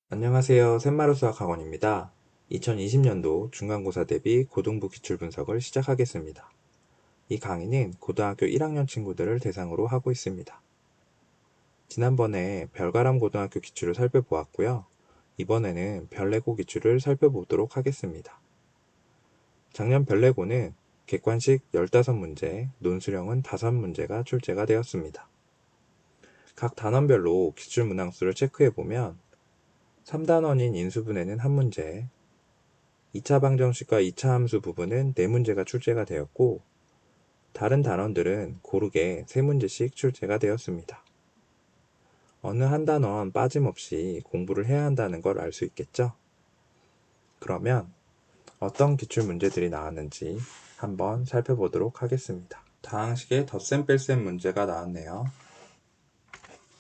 안녕하세요. 샘마루 수학학원입니다. 2020년도 중간고사 대비 고등부 기출분석을 시작하겠습니다. 이 강의는 고등학교 1학년 친구들을 대상으로 하고 있습니다. 지난번에 별가람 고등학교 기출을 살펴보았고요. 이번에는 별내고 기출을 살펴보도록 하겠습니다. 작년 별내고는 객관식 15문제, 논술형은 5문제가 출제가 되었습니다. 각 단원별로 기출 문항수를 체크해보면 3단원인 인수분해는 1문제, 2차 방정식과 2차 함수 부분은 4문제가 출제가 되었고 다른 단원들은 고르게 3문제씩 출제가 되었습니다. 어느 한 단원 빠짐없이 공부를 해야 한다는 걸 알 수 있겠죠? 그러면 어떤 기출 문제들이 나왔는지 한번 살펴보도록 하겠습니다. 다항식의 덧셈 뺄셈 문제가 나왔네요.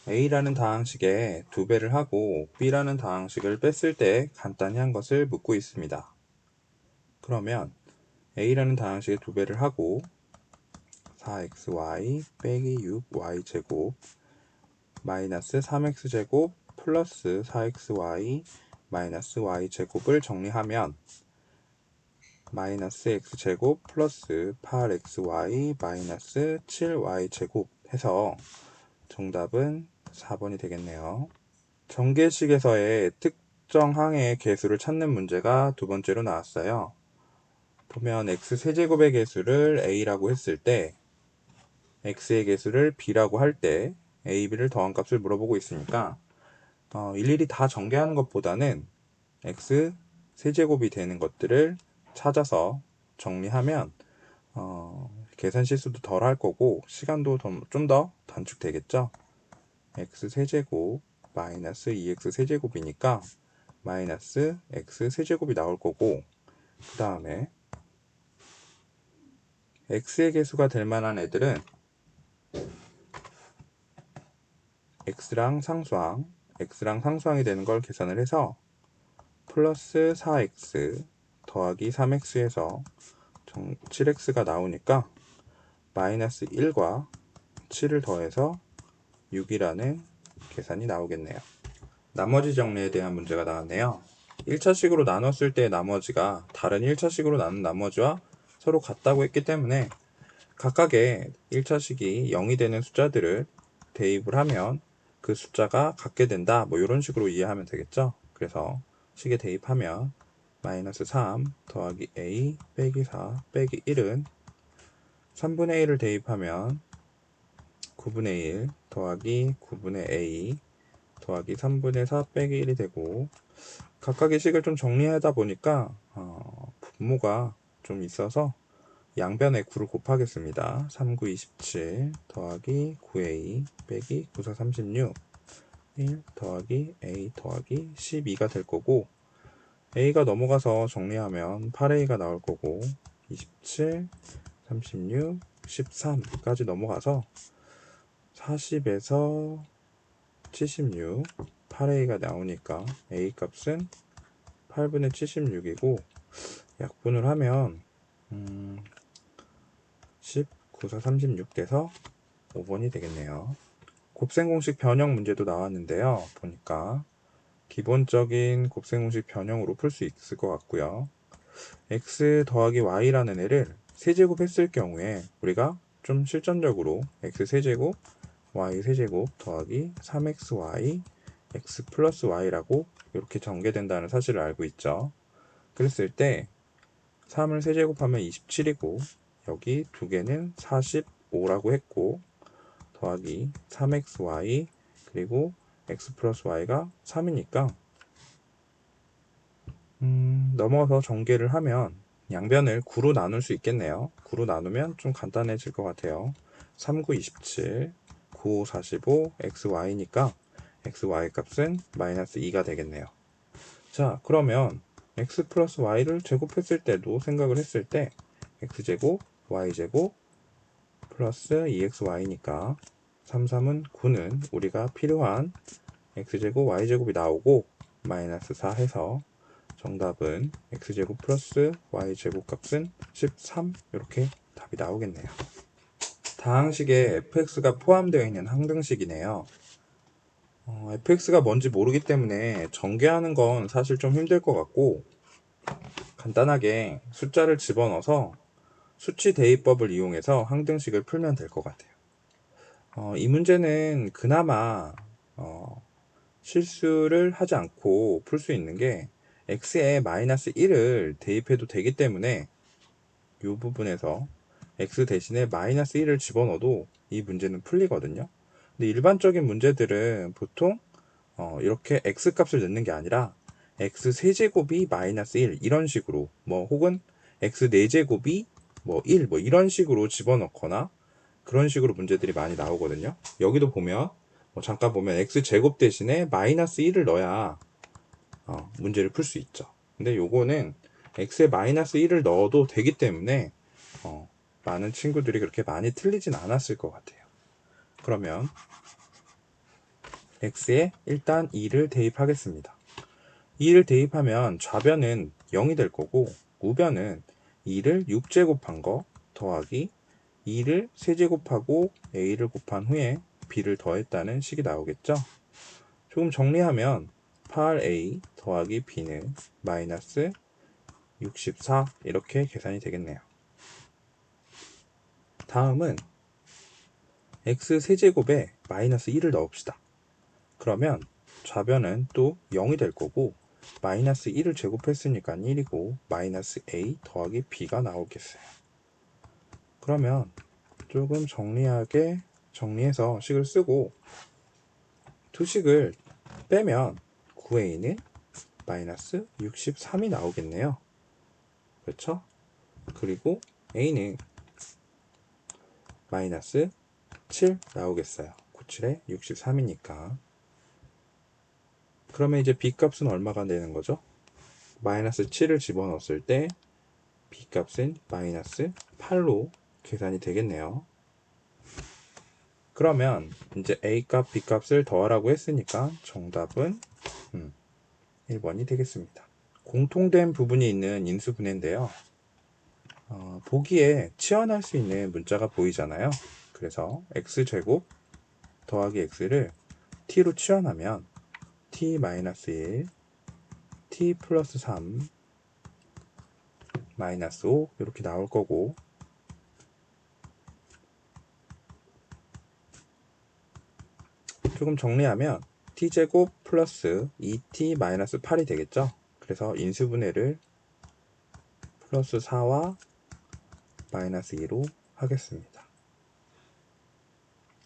A라는 다항식에 2배를 하고 B라는 다항식을 뺐을 때 간단히 한 것을 묻고 있습니다. 그러면 A라는 다항식에 2배를 하고 4xy 빼기 6y제곱 마이너스 3x제곱 플러스 4xy 마이너스 y제곱을 정리하면 마이너스 x제곱 플러스 8xy 마이너스 7y제곱 해서 정답은 4번이 되겠네요. 전개식에서의 특정 항의 개수를 찾는 문제가 두 번째로 나왔어요. 보면 x세제곱의 개수를 a라고 했을 때 x의 개수를 b라고 할 때 a, b를 더한 값을 물어보고 있으니까 일일이 다 전개하는 것보다는 x 세제곱이 되는 것들을 찾아서 정리하면 계산 실수도 덜 할 거고 시간도 좀 더 단축되겠죠. x 세제곱 마이너스 2x 세제곱이니까 마이너스 x 세제곱이 나올 거고 그 다음에 x의 개수가 될 만한 애들은 x랑 상수항이 되는 걸 계산을 해서 플러스 4x 더하기 3x에서 7x가 나오니까 마이너스 1과 7을 더해서 6이라는 계산이 나오겠네요. 나머지 정리에 대한 문제가 나왔네요. 1차식으로 나눴을 때 나머지가 다른 1차식으로 나눈 나머지와 서로 같다고 했기 때문에 각각의 1차식이 0이 되는 숫자들을 대입을 하면 그 숫자가 같게 된다, 이런 식으로 이해하면 되겠죠. 그래서 식에 대입하면 마이너스 3 더하기 a 빼기 4 빼기 1은 3분의 1을 대입하면 9분의 1 더하기 9분의 a 더하기 3분의 4 빼기 1이 되고 각각의 식을 좀 정리하다 보니까 분모가 좀 있어서 양변에 9를 곱하겠습니다. 3, 9, 27 더하기 9a 빼기 9, 4, 36 1 더하기 a 더하기 12가 될 거고 a가 넘어가서 정리하면 8a가 나올 거고 27, 36, 13까지 넘어가서 40에서 76, 8a가 나오니까 a 값은 8분의 76이고 약분을 하면 10, 9, 4, 36 돼서 5번이 되겠네요. 곱셈공식 변형 문제도 나왔는데요. 보니까 기본적인 곱셈공식 변형으로 풀 수 있을 것 같고요. x 더하기 y라는 애를 세제곱 했을 경우에 우리가 좀 실전적으로 x 세제곱 y 세제곱 더하기 3xy x 플러스 y라고 이렇게 전개된다는 사실을 알고 있죠. 그랬을 때 3을 세제곱하면 27이고 여기 두 개는 45라고 했고 더하기 3xy 그리고 x 플러스 y가 3이니까 넘어가서 전개를 하면 양변을 9로 나눌 수 있겠네요. 9로 나누면 좀 간단해질 것 같아요. 3, 9, 27, 9, 45, xy니까 xy 값은 마이너스 2가 되겠네요. 자, 그러면 x 플러스 y를 제곱했을 때도 생각을 했을 때 x제곱, y제곱 플러스 2xy니까 3, 3은 9는 우리가 필요한 x제곱, y제곱이 나오고 마이너스 4 해서 정답은 x제곱 플러스 y제곱 값은 13 이렇게 답이 나오겠네요. 다항식에 fx가 포함되어 있는 항등식이네요. fx가 뭔지 모르기 때문에 전개하는 건 사실 좀 힘들 것 같고, 간단하게 숫자를 집어넣어서 수치 대입법을 이용해서 항등식을 풀면 될 것 같아요. 이 문제는 그나마 실수를 하지 않고 풀 수 있는 게 x에 마이너스 1을 대입해도 되기 때문에 이 부분에서 x 대신에 마이너스 1을 집어넣어도 이 문제는 풀리거든요. 근데 일반적인 문제들은 보통 이렇게 x 값을 넣는 게 아니라 x 세제곱이 마이너스 1 이런 식으로 혹은 x 4제곱이 1 이런 식으로 집어넣거나 그런 식으로 문제들이 많이 나오거든요. 여기도 보면 잠깐 보면 x제곱 대신에 마이너스 1을 넣어야 문제를 풀 수 있죠. 근데 요거는 x에 마이너스 1을 넣어도 되기 때문에 많은 친구들이 그렇게 많이 틀리진 않았을 것 같아요. 그러면 x에 일단 2를 대입하겠습니다. 2를 대입하면 좌변은 0이 될 거고 우변은 2를 6제곱한 거 더하기 2를 세제곱하고 a를 곱한 후에 b를 더했다는 식이 나오겠죠. 조금 정리하면 8a 더하기 b는 마이너스 64 이렇게 계산이 되겠네요. 다음은 x 세제곱에 마이너스 1을 넣읍시다. 그러면 좌변은 또 0이 될 거고 마이너스 1을 제곱했으니까 1이고 마이너스 a 더하기 b가 나오겠어요. 그러면 조금 정리하게 정리해서 식을 쓰고 두 식을 빼면 9a는 마이너스 63이 나오겠네요. 그렇죠? 그리고 a는 마이너스 7 나오겠어요. 97에 63이니까. 그러면 이제 b값은 얼마가 되는 거죠? 마이너스 7을 집어넣었을 때 b값은 마이너스 8로 계산이 되겠네요. 그러면 이제 a값, b값을 더하라고 했으니까 정답은 1번이 되겠습니다. 공통된 부분이 있는 인수분해인데요. 보기에 치환할 수 있는 문자가 보이잖아요. 그래서 x제곱 더하기 x를 t로 치환하면 t-1, t 플러스 3, 마이너스 5 이렇게 나올 거고 조금 정리하면 t제곱 플러스 2t 마이너스 8이 되겠죠. 그래서 인수분해를 플러스 4와 마이너스 2로 하겠습니다.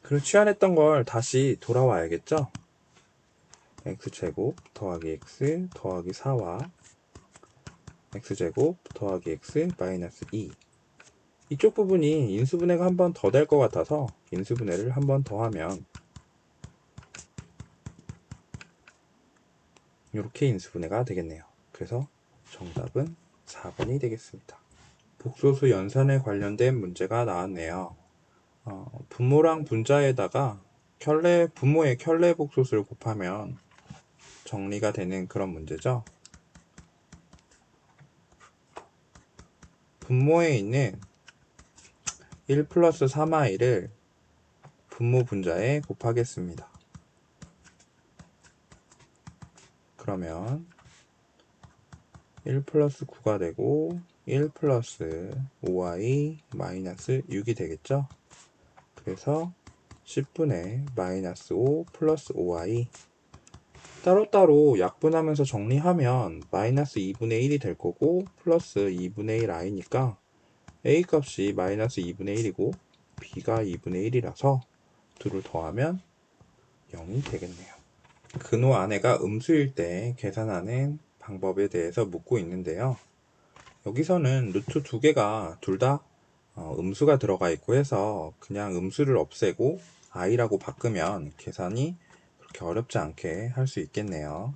그리고 치환했던 걸 다시 돌아와야겠죠. x제곱 더하기 x 더하기 4와 x제곱 더하기 x 마이너스 2 이쪽 부분이 인수분해가 한 번 더 될 것 같아서 인수분해를 한 번 더 하면 이렇게 인수분해가 되겠네요. 그래서 정답은 4번이 되겠습니다. 복소수 연산에 관련된 문제가 나왔네요. 분모랑 분자에다가 분모의 켤레 복소수를 곱하면 정리가 되는 그런 문제죠. 분모에 있는 1 플러스 3i를 분모 분자에 곱하겠습니다. 그러면 1 플러스 9가 되고 1 플러스 5i 마이너스 6이 되겠죠. 그래서 10분의 마이너스 5 플러스 5i 따로따로 약분하면서 정리하면 마이너스 2분의 1이 될 거고 플러스 2분의 1i니까 a 값이 마이너스 2분의 1이고 b가 2분의 1이라서 둘을 더하면 0이 되겠네요. 근호 안에가 음수일 때 계산하는 방법에 대해서 묻고 있는데요. 여기서는 루트 두 개가 둘 다 음수가 들어가 있고 해서 그냥 음수를 없애고 i라고 바꾸면 계산이 그렇게 어렵지 않게 할 수 있겠네요.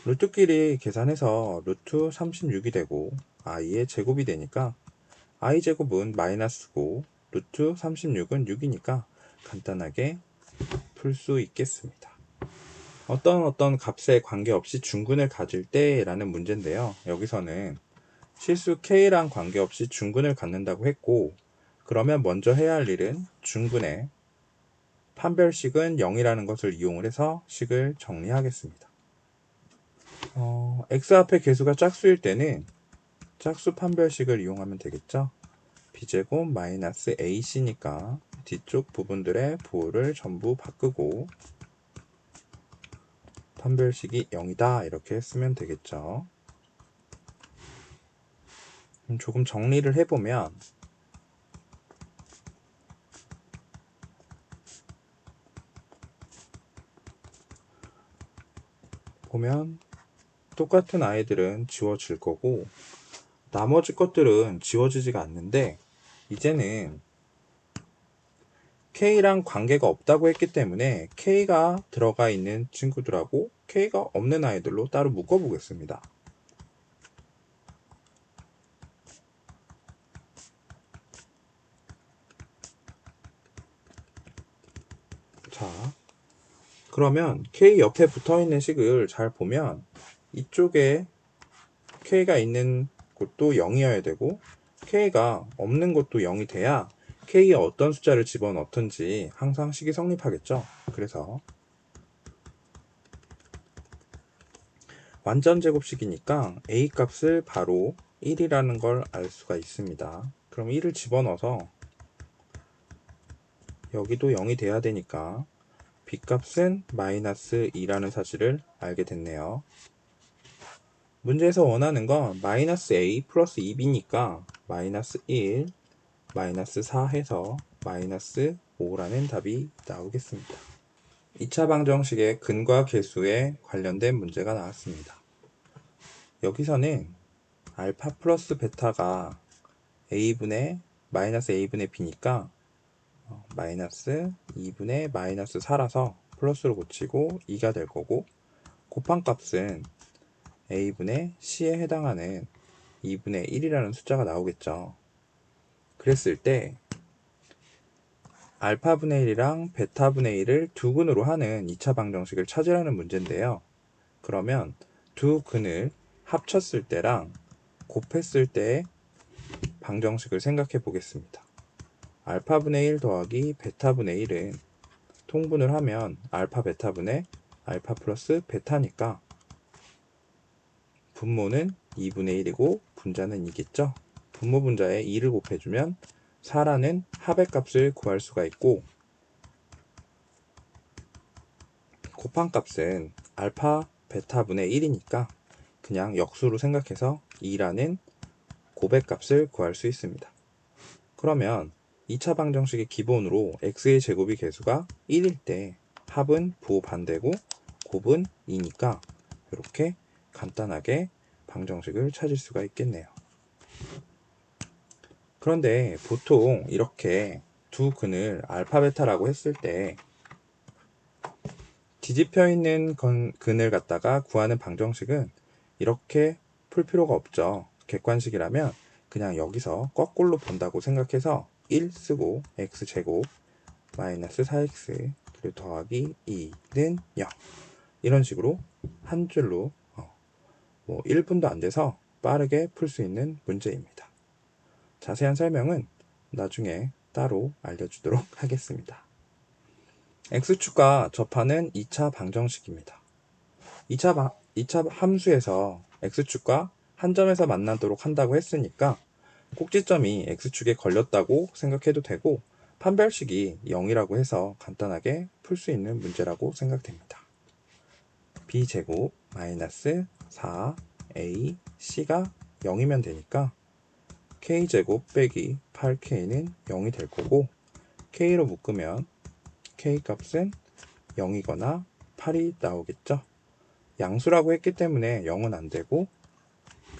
루트끼리 계산해서 루트 36이 되고 i의 제곱이 되니까 i 제곱은 마이너스고 루트 36은 6이니까 간단하게 풀 수 있겠습니다. 어떤 값에 관계없이 중근을 가질 때 라는 문제인데요. 여기서는 실수 k랑 관계없이 중근을 갖는다고 했고 그러면 먼저 해야 할 일은 중근의 판별식은 0이라는 것을 이용을 해서 식을 정리하겠습니다. x 앞에 개수가 짝수일 때는 짝수 판별식을 이용하면 되겠죠. b제곱 마이너스 ac니까 뒤쪽 부분들의 부호를 전부 바꾸고 판별식이 0이다 이렇게 쓰면 되겠죠. 조금 정리를 해보면 똑같은 아이들은 지워질 거고 나머지 것들은 지워지지가 않는데 이제는 K랑 관계가 없다고 했기 때문에 K가 들어가 있는 친구들하고 K가 없는 아이들로 따로 묶어 보겠습니다. 자, 그러면 K 옆에 붙어 있는 식을 잘 보면 이쪽에 K가 있는 곳도 0이어야 되고 K가 없는 곳도 0이 돼야 K에 어떤 숫자를 집어넣든지 항상 식이 성립하겠죠. 그래서 완전 제곱식이니까 A 값을 바로 1이라는 걸 알 수가 있습니다. 그럼 1을 집어넣어서 여기도 0이 돼야 되니까 B 값은 마이너스 2라는 사실을 알게 됐네요. 문제에서 원하는 건 마이너스 A 플러스 2B니까 마이너스 1, 마이너스 4 해서 마이너스 5라는 답이 나오겠습니다. 2차 방정식의 근과 계수에 관련된 문제가 나왔습니다. 여기서는 알파 플러스 베타가 a분의 마이너스 a분의 b니까 마이너스 2분의 마이너스 4라서 플러스로 고치고 2가 될 거고 곱한 값은 a분의 c에 해당하는 2분의 1이라는 숫자가 나오겠죠. 그랬을 때 알파분의 1이랑 베타분의 1을 두 근으로 하는 2차 방정식을 찾으라는 문제인데요. 그러면 두 근을 합쳤을 때랑 곱했을 때의 방정식을 생각해 보겠습니다. 알파분의 1 더하기 베타분의 1은 통분을 하면 알파 베타분의 알파 플러스 베타니까 분모는 2분의 1이고 분자는 2겠죠. 분모 분자에 2를 곱해주면 4라는 합의 값을 구할 수가 있고 곱한 값은 알파 베타분의 1이니까 그냥 역수로 생각해서 2라는 곱의 값을 구할 수 있습니다. 그러면 2차 방정식의 기본으로 x의 제곱이 개수가 1일 때 합은 부호 반대고 곱은 2니까 이렇게 간단하게 방정식을 찾을 수가 있겠네요. 그런데 보통 이렇게 두 근을 알파 베타라고 했을 때 뒤집혀 있는 근을 갖다가 구하는 방정식은 이렇게 풀 필요가 없죠. 객관식이라면 그냥 여기서 거꾸로 본다고 생각해서 1 쓰고 x제곱 마이너스 4x 그리고 더하기 2는 0 이런 식으로 한 줄로 1분도 안 돼서 빠르게 풀 수 있는 문제입니다. 자세한 설명은 나중에 따로 알려주도록 하겠습니다. x축과 접하는 2차 방정식입니다. 2차 함수에서 x축과 한 점에서 만나도록 한다고 했으니까 꼭지점이 x축에 걸렸다고 생각해도 되고 판별식이 0이라고 해서 간단하게 풀 수 있는 문제라고 생각됩니다. b제곱 마이너스 4ac가 0이면 되니까 k제곱 빼기 8k는 0이 될 거고 k로 묶으면 k값은 0이거나 8이 나오겠죠. 양수라고 했기 때문에 0은 안 되고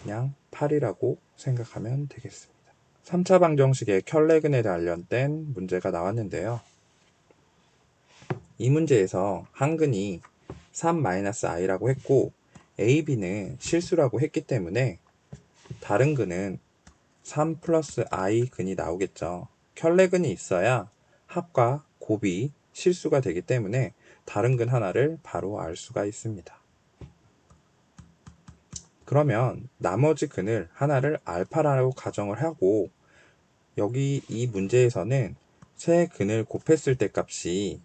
그냥 8이라고 생각하면 되겠습니다. 3차 방정식의 켤레근에 관련된 문제가 나왔는데요. 이 문제에서 한 근이 3-i라고 했고 a, b는 실수라고 했기 때문에 다른 근은 3 플러스 i 근이 나오겠죠. 켤레근이 있어야 합과 곱이 실수가 되기 때문에 다른 근 하나를 바로 알 수가 있습니다. 그러면 나머지 근을 하나를 알파라고 가정을 하고 여기 이 문제에서는 세 근을 곱했을 때 값이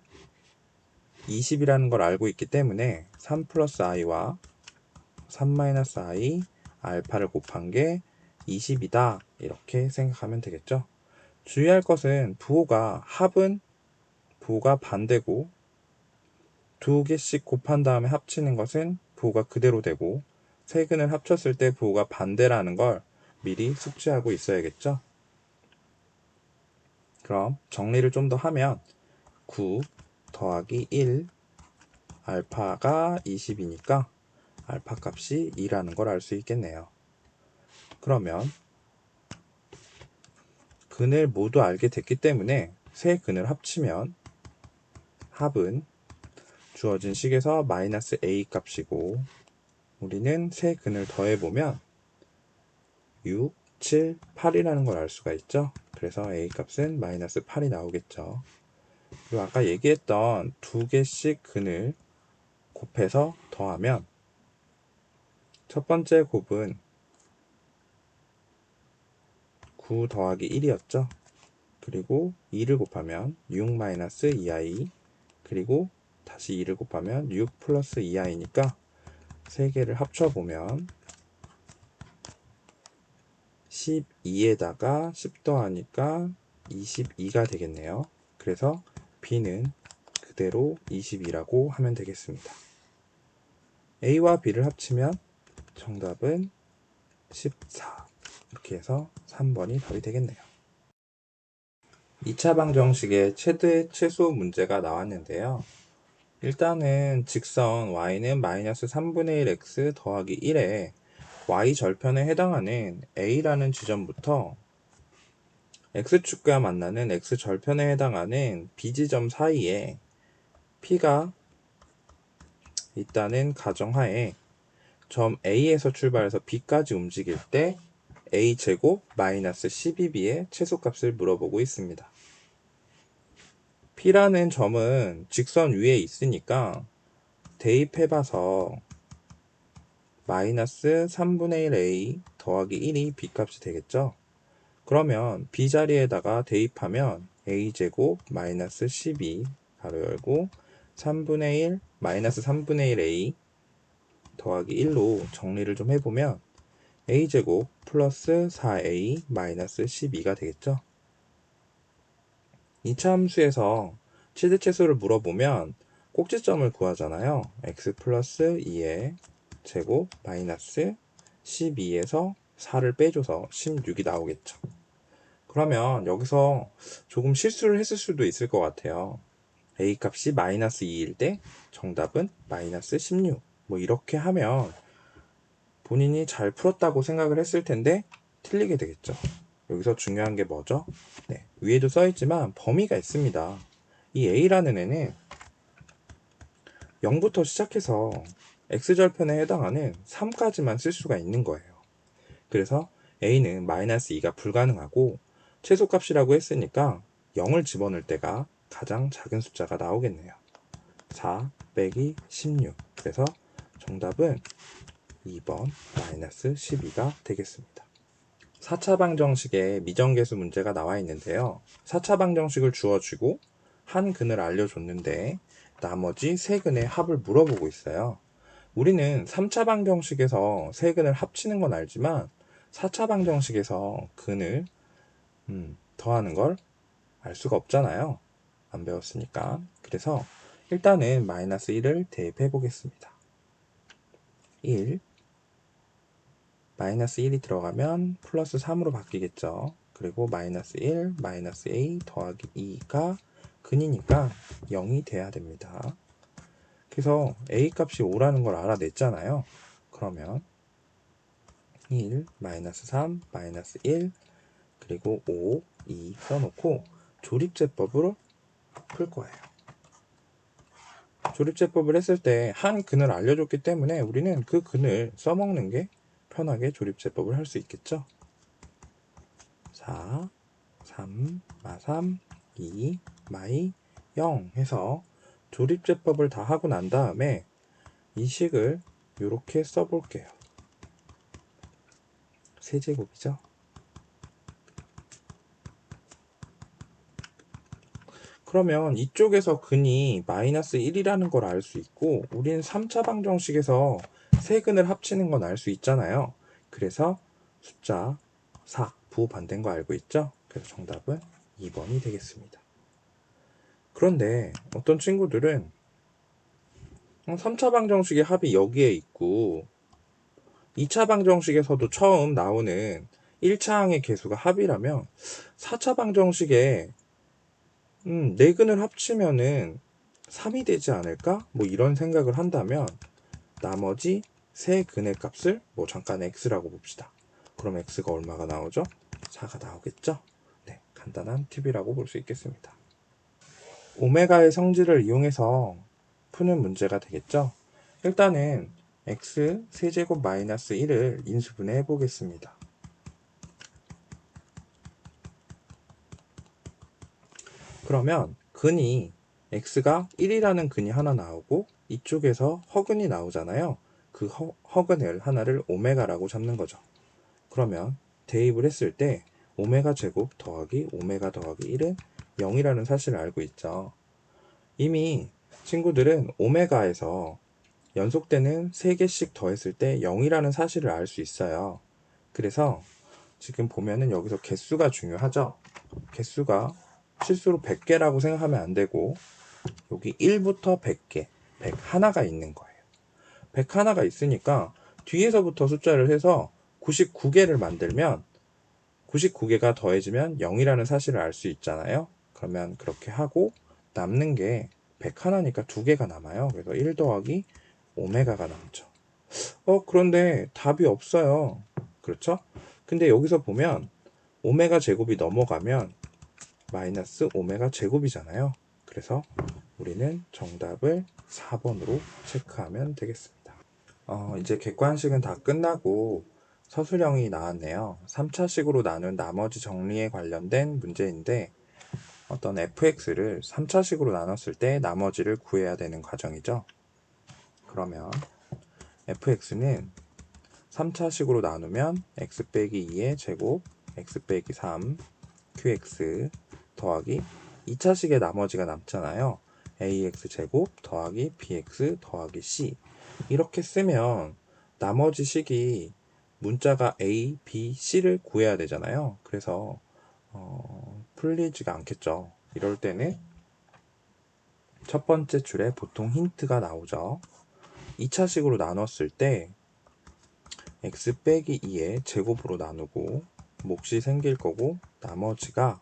20이라는 걸 알고 있기 때문에 3 플러스 i와 3 마이너스 i 알파를 곱한 게 20이다 이렇게 생각하면 되겠죠. 주의할 것은 부호가 합은 부호가 반대고 두 개씩 곱한 다음에 합치는 것은 부호가 그대로 되고 세 근을 합쳤을 때 부호가 반대라는 걸 미리 숙지하고 있어야겠죠. 그럼 정리를 좀 더 하면 9 더하기 1 알파가 20이니까 알파 값이 2라는 걸 알 수 있겠네요. 그러면 근을 모두 알게 됐기 때문에 세 근을 합치면 합은 주어진 식에서 마이너스 a 값이고 우리는 세 근을 더해보면 6, 7, 8이라는 걸 알 수가 있죠. 그래서 a 값은 마이너스 8이 나오겠죠. 그리고 아까 얘기했던 두 개씩 근을 곱해서 더하면 첫 번째 곱은 9 더하기 1이었죠. 그리고 2를 곱하면 6 마이너스 2i 그리고 다시 2를 곱하면 6 플러스 2i니까 세 개를 합쳐보면 12에다가 10 더하니까 22가 되겠네요. 그래서 b는 그대로 22라고 하면 되겠습니다. a와 b를 합치면 정답은 14 이렇게 해서 3번이 답이 되겠네요. 2차 방정식의 최대 최소 문제가 나왔는데요. 일단은 직선 y는 마이너스 3분의 1 x 더하기 1에 y 절편에 해당하는 a라는 지점부터 x축과 만나는 x절편에 해당하는 b지점 사이에 p가 있다는 가정하에 점 A에서 출발해서 B까지 움직일 때 A제곱 마이너스 12B의 최소값을 물어보고 있습니다. P라는 점은 직선 위에 있으니까 대입해봐서 마이너스 3분의 1 A 더하기 1이 B값이 되겠죠. 그러면 B 자리에다가 대입하면 A제곱 마이너스 12 가로 열고 3분의 1 마이너스 3분의 1 A 더하기 1로 정리를 좀 해보면 a제곱 플러스 4a 마이너스 12가 되겠죠. 2차 함수에서 최대최소를 물어보면 꼭지점을 구하잖아요. x 플러스 2의 제곱 마이너스 12에서 4를 빼줘서 16이 나오겠죠. 그러면 여기서 조금 실수를 했을 수도 있을 것 같아요. a 값이 마이너스 2일 때 정답은 마이너스 16 뭐 이렇게 하면 본인이 잘 풀었다고 생각을 했을 텐데 틀리게 되겠죠. 여기서 중요한 게 뭐죠? 네, 위에도 써있지만 범위가 있습니다. 이 a라는 애는 0부터 시작해서 x절편에 해당하는 3까지만 쓸 수가 있는 거예요. 그래서 a는 마이너스 2가 불가능하고 최소값이라고 했으니까 0을 집어넣을 때가 가장 작은 숫자가 나오겠네요. 4 빼기 16 그래서 정답은 2번 마이너스 12가 되겠습니다. 4차 방정식에 미정계수 문제가 나와 있는데요. 4차 방정식을 주어주고 한 근을 알려줬는데 나머지 세 근의 합을 물어보고 있어요. 우리는 3차 방정식에서 세 근을 합치는 건 알지만 4차 방정식에서 근을 더하는 걸 알 수가 없잖아요. 안 배웠으니까. 그래서 일단은 마이너스 1을 대입해 보겠습니다. 1 마이너스 1이 들어가면 플러스 3으로 바뀌겠죠. 그리고 마이너스 1, 마이너스 a 더하기 2가 근이니까 0이 돼야 됩니다. 그래서 a 값이 5라는 걸 알아냈잖아요. 그러면 1, 마이너스 3, 마이너스 1, 그리고 5, 2 써놓고 조립제법으로 풀 거예요. 조립제법을 했을 때 한 근을 알려줬기 때문에 우리는 그 근을 써먹는 게 편하게 조립제법을 할 수 있겠죠. 4, 3, 마 3, 2, 마이 0 해서 조립제법을 다 하고 난 다음에 이 식을 이렇게 써볼게요. 세제곱이죠. 그러면 이쪽에서 근이 마이너스 1이라는 걸 알 수 있고 우리는 3차 방정식에서 세 근을 합치는 건 알 수 있잖아요. 그래서 숫자 4 부호반대인 거 알고 있죠? 그래서 정답은 2번이 되겠습니다. 그런데 어떤 친구들은 3차 방정식의 합이 여기에 있고 2차 방정식에서도 처음 나오는 1차항의 개수가 합이라면 4차 방정식에 네 근을 합치면은 3이 되지 않을까? 뭐 이런 생각을 한다면 나머지 세 근의 값을 뭐 잠깐 x라고 봅시다. 그럼 x가 얼마가 나오죠? 4가 나오겠죠? 네, 간단한 팁이라고 볼 수 있겠습니다. 오메가의 성질을 이용해서 푸는 문제가 되겠죠? 일단은 x 세제곱 마이너스 1을 인수분해 해보겠습니다. 그러면 근이 x가 1이라는 근이 하나 나오고 이쪽에서 허근이 나오잖아요. 그 허근을 하나를 오메가라고 잡는 거죠. 그러면 대입을 했을 때 오메가 제곱 더하기 오메가 더하기 1은 0이라는 사실을 알고 있죠. 이미 친구들은 오메가에서 연속되는 3개씩 더했을 때 0이라는 사실을 알 수 있어요. 그래서 지금 보면은 여기서 개수가 중요하죠. 개수가 실수로 100개라고 생각하면 안 되고 여기 1부터 100개, 101가 있는 거예요. 101가 있으니까 뒤에서부터 숫자를 해서 99개를 만들면 99개가 더해지면 0이라는 사실을 알 수 있잖아요. 그러면 그렇게 하고 남는 게 101니까 2개가 남아요. 그래서 1 더하기 오메가가 남죠. 그런데 답이 없어요. 그렇죠? 근데 여기서 보면 오메가 제곱이 넘어가면 마이너스 오메가 제곱이잖아요. 그래서 우리는 정답을 4번으로 체크하면 되겠습니다. 이제 객관식은 다 끝나고 서술형이 나왔네요. 3차식으로 나눈 나머지 정리에 관련된 문제인데 어떤 fx를 3차식으로 나눴을 때 나머지를 구해야 되는 과정이죠. 그러면 fx는 3차식으로 나누면 x 빼기 2의 제곱 x 빼기 3 qx 더하기 2차식의 나머지가 남잖아요. ax 제곱 더하기 bx 더하기 c 이렇게 쓰면 나머지 식이 문자가 a, b, c를 구해야 되잖아요. 그래서 풀리지가 않겠죠. 이럴 때는 첫 번째 줄에 보통 힌트가 나오죠. 2차식으로 나눴을 때 x 빼기 2의 제곱으로 나누고 몫이 생길 거고 나머지가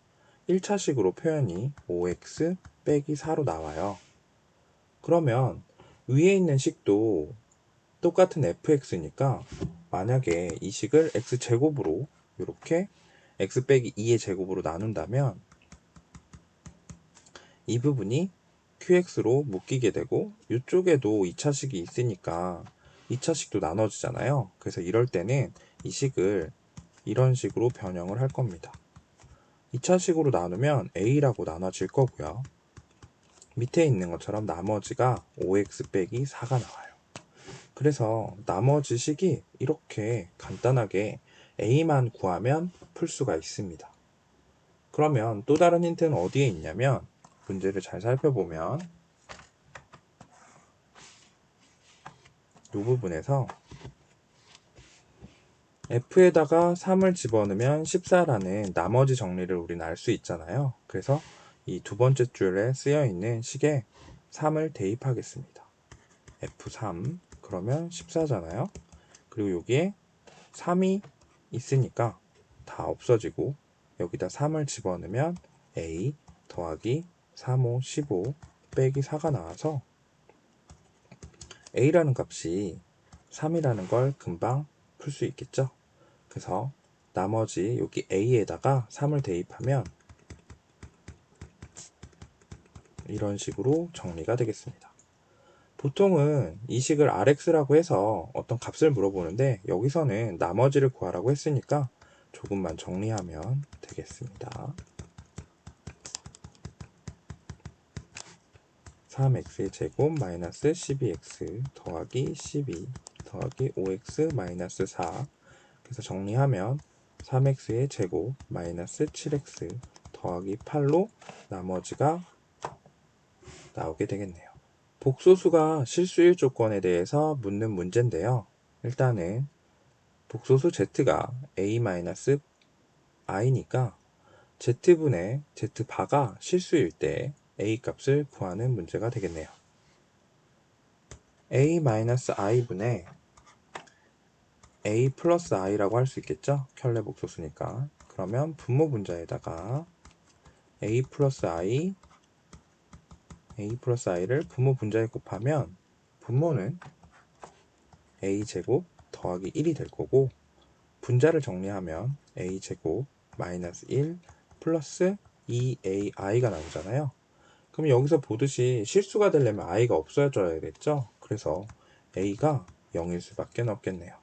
1차식으로 표현이 5x 빼기 4로 나와요. 그러면 위에 있는 식도 똑같은 fx니까 만약에 이 식을 x제곱으로 이렇게 x 빼기 2의 제곱으로 나눈다면 이 부분이 qx로 묶이게 되고 이쪽에도 2차식이 있으니까 2차식도 나눠지잖아요. 그래서 이럴 때는 이 식을 이런 식으로 변형을 할 겁니다. 2차식으로 나누면 a라고 나눠질 거고요. 밑에 있는 것처럼 나머지가 5x 빼기 4가 나와요. 그래서 나머지 식이 이렇게 간단하게 a만 구하면 풀 수가 있습니다. 그러면 또 다른 힌트는 어디에 있냐면 문제를 잘 살펴보면 이 부분에서 f에다가 3을 집어넣으면 14라는 나머지 정리를 우리는 알 수 있잖아요. 그래서 이 두 번째 줄에 쓰여 있는 식에 3을 대입하겠습니다. f3 그러면 14잖아요. 그리고 여기에 3이 있으니까 다 없어지고 여기다 3을 집어넣으면 a 더하기 3, 5, 15 빼기 4가 나와서 a라는 값이 3이라는 걸 금방 풀 수 있겠죠. 그래서 나머지 여기 a에다가 3을 대입하면 이런 식으로 정리가 되겠습니다. 보통은 이 식을 rx라고 해서 어떤 값을 물어보는데 여기서는 나머지를 구하라고 했으니까 조금만 정리하면 되겠습니다. 3x의 제곱 마이너스 12x 더하기 12 더하기 5x 마이너스 4 그래서 정리하면 3x의 제곱 마이너스 7x 더하기 8로 나머지가 나오게 되겠네요. 복소수가 실수일 조건에 대해서 묻는 문제인데요. 일단은 복소수 z가 a-i니까 z분의 z바가 실수일 때 a 값을 구하는 문제가 되겠네요. a-i분의 a 플러스 i라고 할 수 있겠죠? 켤레 복소수니까. 그러면 분모 분자에다가 a 플러스 i를 분모 분자에 곱하면 분모는 a제곱 더하기 1이 될 거고, 분자를 정리하면 a제곱 마이너스 1 플러스 2ai가 나오잖아요. 그럼 여기서 보듯이 실수가 되려면 i가 없어져야겠죠? 그래서 a가 0일 수밖에 없겠네요.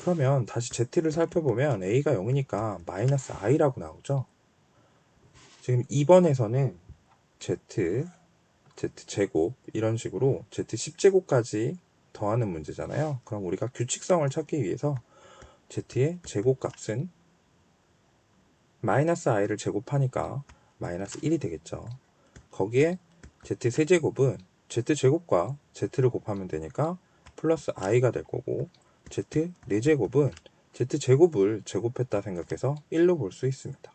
그러면 다시 z를 살펴보면 a가 0이니까 마이너스 i라고 나오죠. 지금 2번에서는 z제곱 이런 식으로 z10제곱까지 더하는 문제잖아요. 그럼 우리가 규칙성을 찾기 위해서 z의 제곱값은 마이너스 i를 제곱하니까 마이너스 1이 되겠죠. 거기에 z3제곱은 z제곱과 z를 곱하면 되니까 플러스 i가 될 거고, z4제곱은 z제곱을 제곱했다 생각해서 1로 볼 수 있습니다.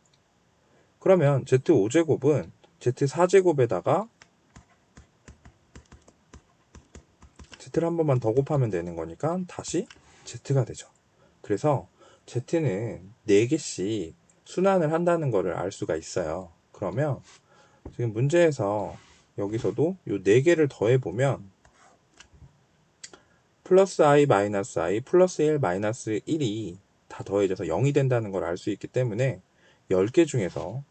그러면 z5제곱은 z4제곱에다가 z를 한 번만 더 곱하면 되는 거니까 다시 z가 되죠. 그래서 z는 4개씩 순환을 한다는 것을 알 수가 있어요. 그러면 지금 문제에서 여기서도 이 4개를 더해보면 플러스 i 마이너스 i 플러스 1 마이너스 1이 다 더해져서 0이 된다는 걸 알 수 있기 때문에 10개 중에서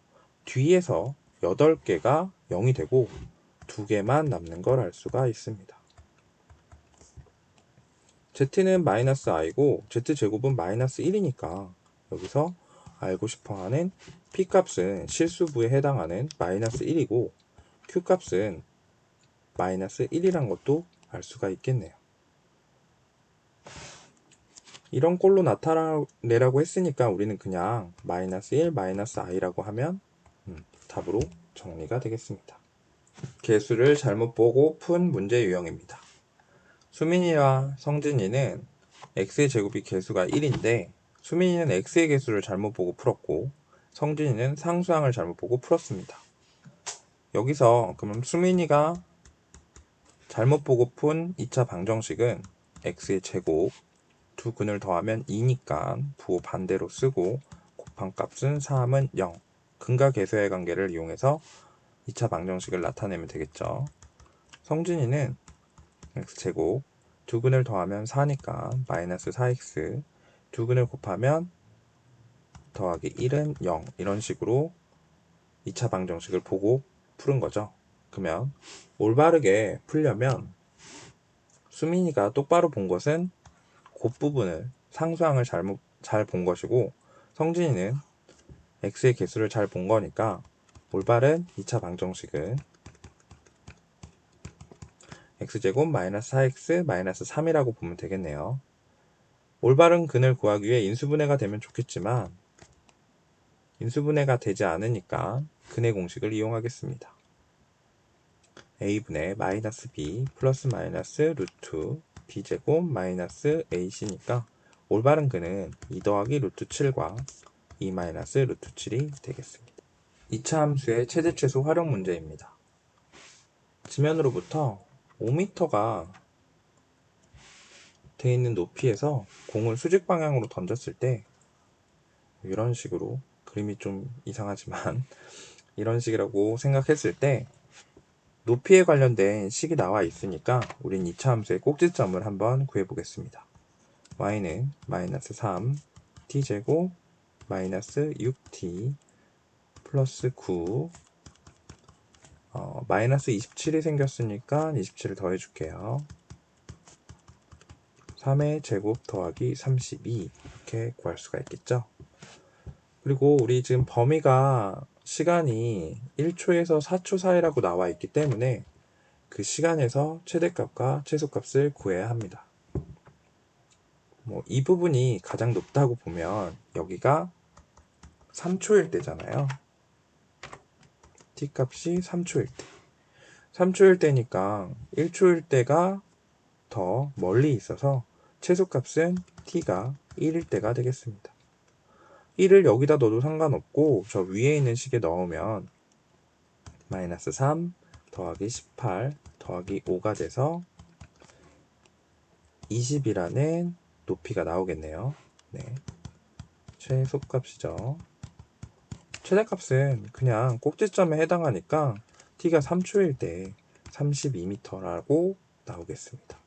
뒤에서 8개가 0이 되고 2개만 남는 걸 알 수가 있습니다. z는 마이너스 i고 z제곱은 마이너스 1이니까 여기서 알고 싶어하는 p값은 실수부에 해당하는 마이너스 1이고 q값은 마이너스 1이란 것도 알 수가 있겠네요. 이런 꼴로 나타내라고 했으니까 우리는 그냥 마이너스 1 마이너스 i라고 하면 답으로 정리가 되겠습니다. 개수를 잘못 보고 푼 문제 유형입니다. 수민이와 성진이는 x의 제곱이 개수가 1인데 수민이는 x의 개수를 잘못 보고 풀었고 성진이는 상수항을 잘못 보고 풀었습니다. 여기서 그럼 수민이가 잘못 보고 푼 2차 방정식은 x의 제곱 두 근을 더하면 2니까 부호 반대로 쓰고 곱한 값은 3은 0, 근과 계수의 관계를 이용해서 2차 방정식을 나타내면 되겠죠. 성진이는 x제곱 두 근을 더하면 4니까 마이너스 4x, 두 근을 곱하면 더하기 1은 0, 이런 식으로 2차 방정식을 보고 푸른 거죠. 그러면 올바르게 풀려면 수민이가 똑바로 본 것은 곱부분을 상수항을 잘 본 것이고 성진이는 x의 개수를 잘 본 거니까 올바른 2차 방정식은 x제곱 마이너스 4x 마이너스 3이라고 보면 되겠네요. 올바른 근을 구하기 위해 인수분해가 되면 좋겠지만 인수분해가 되지 않으니까 근의 공식을 이용하겠습니다. a분의 마이너스 b 플러스 마이너스 루트 b제곱 마이너스 ac니까 올바른 근은 2 더하기 루트 7과 2 마이너스 루트 7이 되겠습니다. 2차 함수의 최대 최소 활용 문제입니다. 지면으로부터 5m가 되어 있는 높이에서 공을 수직 방향으로 던졌을 때 이런 식으로, 그림이 좀 이상하지만 이런 식이라고 생각했을 때 높이에 관련된 식이 나와 있으니까 우린 2차 함수의 꼭지점을 한번 구해 보겠습니다. y는 마이너스 3 t제곱 마이너스 6t 플러스 9 마이너스 27이 생겼으니까 27을 더해 줄게요. 3의 제곱 더하기 32 이렇게 구할 수가 있겠죠. 그리고 우리 지금 범위가 시간이 1초에서 4초 사이라고 나와 있기 때문에 그 시간에서 최대값과 최소값을 구해야 합니다. 이 부분이 가장 높다고 보면 여기가 3초일 때잖아요. t값이 3초일 때. 3초일 때니까 1초일 때가 더 멀리 있어서 최소값은 t가 1일 때가 되겠습니다. 1을 여기다 넣어도 상관없고 저 위에 있는 식에 넣으면 마이너스 3 더하기 18 더하기 5가 돼서 20이라는 높이가 나오겠네요. 네, 최소값이죠. 최대값은 그냥 꼭지점에 해당하니까 t가 3초일 때 32m라고 나오겠습니다.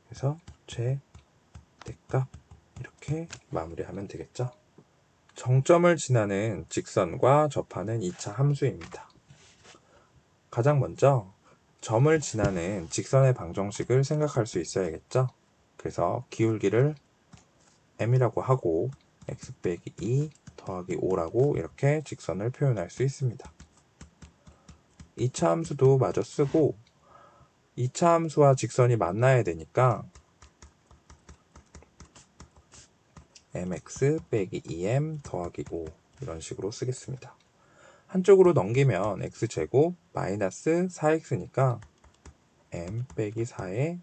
그래서 최대값 이렇게 마무리하면 되겠죠. 정점을 지나는 직선과 접하는 2차 함수입니다. 가장 먼저 점을 지나는 직선의 방정식을 생각할 수 있어야겠죠. 그래서 기울기를 m이라고 하고 x 빼기 2 더하기 5라고 이렇게 직선을 표현할 수 있습니다. 2차 함수도 마저 쓰고 2차 함수와 직선이 만나야 되니까 mx 빼기 2m 더하기 5 이런 식으로 쓰겠습니다. 한쪽으로 넘기면 x제곱 마이너스 4x니까 m 빼기 4에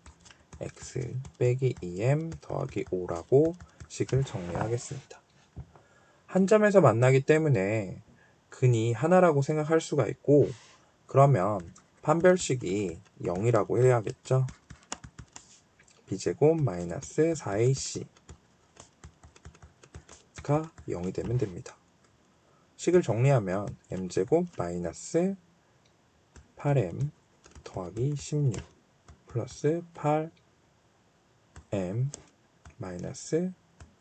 x 빼기 2m 더하기 5라고 식을 정리하겠습니다. 한 점에서 만나기 때문에 근이 하나라고 생각할 수가 있고 그러면 판별식이 0이라고 해야겠죠. b제곱 마이너스 4ac 가 0이 되면 됩니다. 식을 정리하면 m제곱 마이너스 8m 더하기 16 플러스 8m 마이너스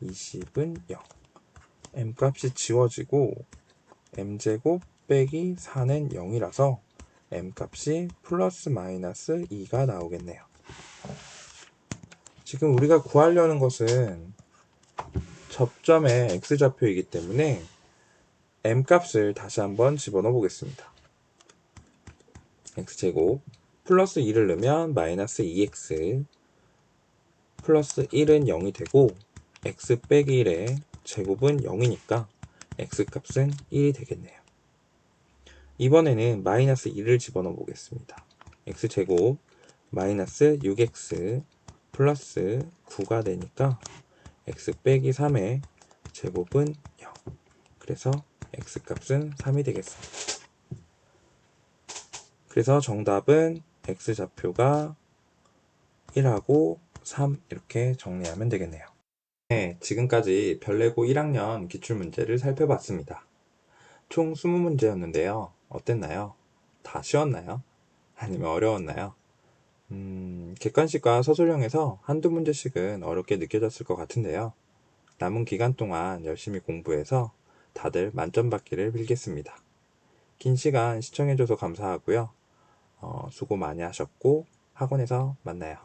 20은 0. m 값이 지워지고 m제곱 빼기 4는 0이라서 m 값이 플러스 마이너스 2가 나오겠네요. 지금 우리가 구하려는 것은 접점의 x좌표이기 때문에 m 값을 다시 한번 집어넣어 보겠습니다. x제곱 플러스 2를 넣으면 마이너스 2x 플러스 1은 0이 되고 x 빼기 1의 제곱은 0이니까 x 값은 1이 되겠네요. 이번에는 마이너스 2를 집어넣어 보겠습니다. x제곱 마이너스 6x 플러스 9가 되니까 x 빼기 3의 제곱은 0. 그래서 x 값은 3이 되겠습니다. 그래서 정답은 x좌표가 1하고 3 이렇게 정리하면 되겠네요. 네, 지금까지 별내고 1학년 기출문제를 살펴봤습니다. 총 20문제였는데요. 어땠나요? 다 쉬웠나요? 아니면 어려웠나요? 객관식과 서술형에서 한두 문제씩은 어렵게 느껴졌을 것 같은데요. 남은 기간 동안 열심히 공부해서 다들 만점 받기를 빌겠습니다. 긴 시간 시청해줘서 감사하고요. 수고 많이 하셨고 학원에서 만나요.